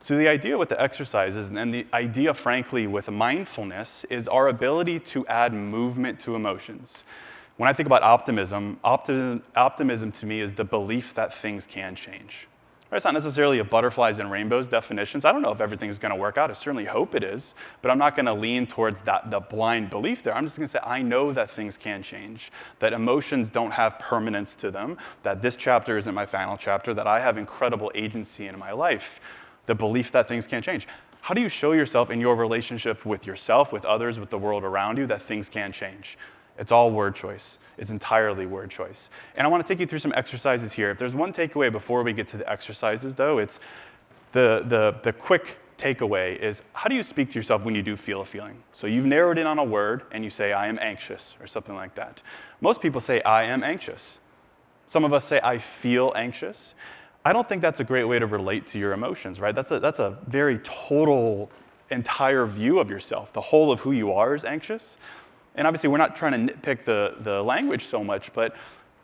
So the idea with the exercises, and the idea, frankly, with mindfulness, is our ability to add movement to emotions. When I think about optimism to me is the belief that things can change. It's not necessarily a butterflies and rainbows definition. So I don't know if everything's going to work out. I certainly hope it is, but I'm not going to lean towards the blind belief there. I'm just going to say I know that things can change, that emotions don't have permanence to them, that this chapter isn't my final chapter, that I have incredible agency in my life, the belief that things can change. How do you show yourself in your relationship with yourself, with others, with the world around you that things can change? It's all word choice. It's entirely word choice. And I want to take you through some exercises here. If there's one takeaway before we get to the exercises, though, it's the quick takeaway is how do you speak to yourself when you do feel a feeling? So you've narrowed in on a word, and you say, I am anxious, or something like that. Most people say, I am anxious. Some of us say, I feel anxious. I don't think that's a great way to relate to your emotions, right? That's a very total, entire view of yourself. The whole of who you are is anxious. And obviously, we're not trying to nitpick the language so much, but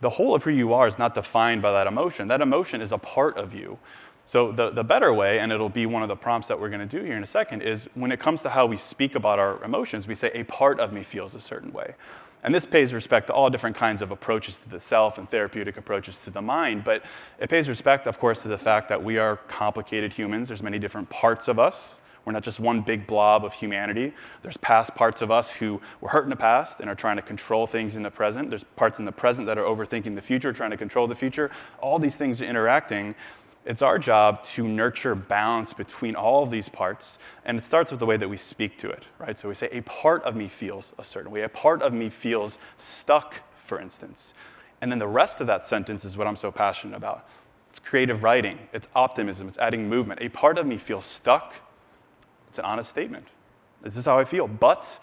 the whole of who you are is not defined by that emotion. That emotion is a part of you. So the better way, and it'll be one of the prompts that we're going to do here in a second, is when it comes to how we speak about our emotions, we say, a part of me feels a certain way. And this pays respect to all different kinds of approaches to the self and therapeutic approaches to the mind, but it pays respect, of course, to the fact that we are complicated humans. There's many different parts of us. We're not just one big blob of humanity. There's past parts of us who were hurt in the past and are trying to control things in the present. There's parts in the present that are overthinking the future, trying to control the future. All these things are interacting. It's our job to nurture balance between all of these parts, and it starts with the way that we speak to it, right? So we say, a part of me feels a certain way. A part of me feels stuck, for instance. And then the rest of that sentence is what I'm so passionate about. It's creative writing. It's optimism. It's adding movement. A part of me feels stuck. It's an honest statement. This is how I feel. But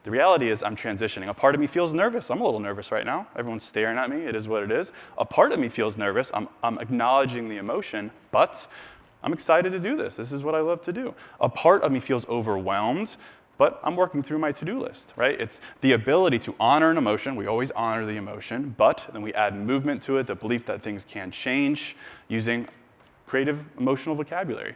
the reality is I'm transitioning. A part of me feels nervous. I'm a little nervous right now. Everyone's staring at me. It is what it is. A part of me feels nervous. I'm acknowledging the emotion, but I'm excited to do this. This is what I love to do. A part of me feels overwhelmed, but I'm working through my to-do list, right? It's the ability to honor an emotion. We always honor the emotion, but then we add movement to it, the belief that things can change using creative emotional vocabulary.